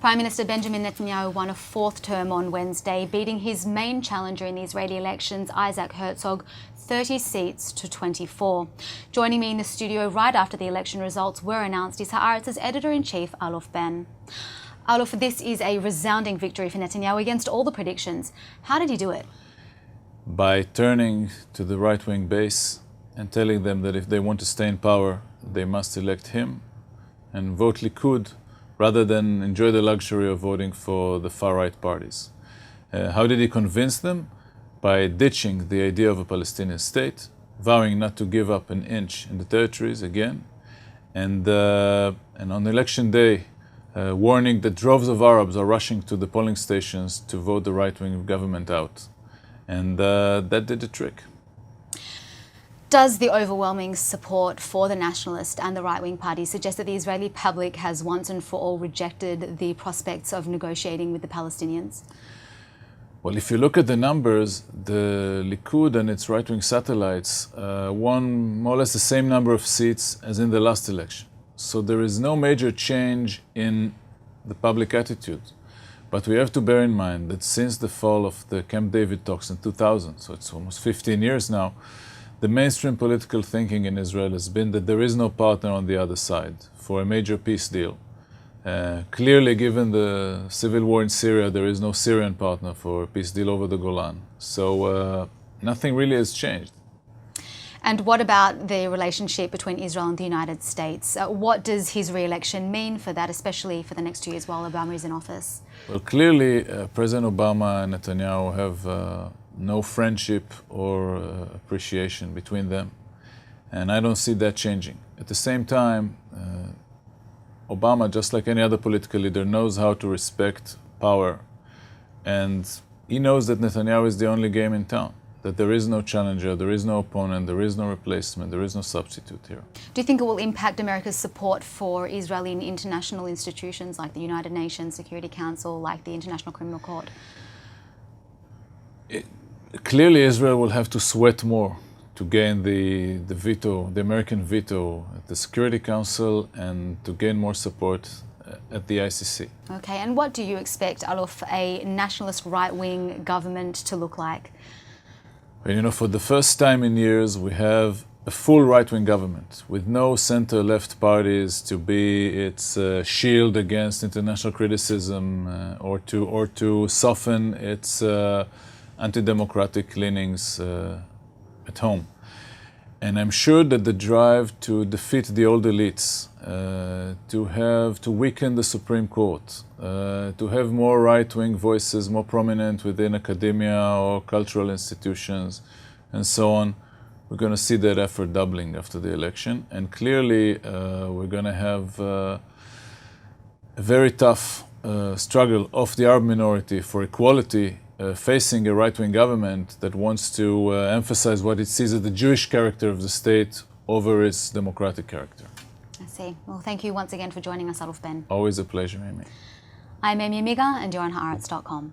Prime Minister Benjamin Netanyahu won a fourth term on Wednesday, beating his main challenger in the Israeli elections, Isaac Herzog, 30 seats to 24. Joining me in the studio right after the election results were announced is Haaretz's editor-in-chief, Aluf, Benn. Aluf, this is a resounding victory for Netanyahu against all the predictions. How did he do it? By turning to the right-wing base and telling them that if they want to stay in power, they must elect him and vote Likud, rather than enjoy the luxury of voting for the far-right parties. How did he convince them? By ditching the idea of a Palestinian state, vowing not to give up an inch in the territories again, and on election day, warning that droves of Arabs are rushing to the polling stations to vote the right-wing government out. And that did the trick. Does the overwhelming support for the nationalist and the right-wing parties suggest that the Israeli public has once and for all rejected the prospects of negotiating with the Palestinians? Well, if you look at the numbers, the Likud and its right-wing satellites won more or less the same number of seats as in the last election. So there is no major change in the public attitude. But we have to bear in mind that since the fall of the Camp David talks in 2000, so it's almost 15 years now, the mainstream political thinking in Israel has been that there is no partner on the other side for a major peace deal. Clearly, given the civil war in Syria, there is no Syrian partner for a peace deal over the Golan. So nothing really has changed. And what about the relationship between Israel and the United States? What does his re-election mean for that, especially for the next 2 years while Obama is in office? Well, clearly, President Obama and Netanyahu have no friendship or appreciation between them. And I don't see that changing. At the same time, Obama, just like any other political leader, knows how to respect power. And he knows that Netanyahu is the only game in town, that there is no challenger, there is no opponent, there is no replacement, there is no substitute here. Do you think it will impact America's support for Israel in international institutions like the United Nations Security Council, like the International Criminal Court? Clearly, Israel will have to sweat more to gain the veto, the American veto at the Security Council, and to gain more support at the ICC. Okay, and what do you expect, Aluf, a nationalist right-wing government to look like? Well, you know, for the first time in years, we have a full right-wing government with no center-left parties to be its shield against international criticism or to soften its anti-democratic leanings at home. And I'm sure that the drive to defeat the old elites, to weaken the Supreme Court, to have more right-wing voices more prominent within academia or cultural institutions, and so on, we're going to see that effort doubling after the election. And clearly, we're going to have a very tough struggle of the Arab minority for equality, facing a right-wing government that wants to emphasize what it sees as the Jewish character of the state over its democratic character. I see. Well, thank you once again for joining us, Aluf, Benn. Always a pleasure, Aimee. I'm Aimee Amiga, and you're on Haaretz.com.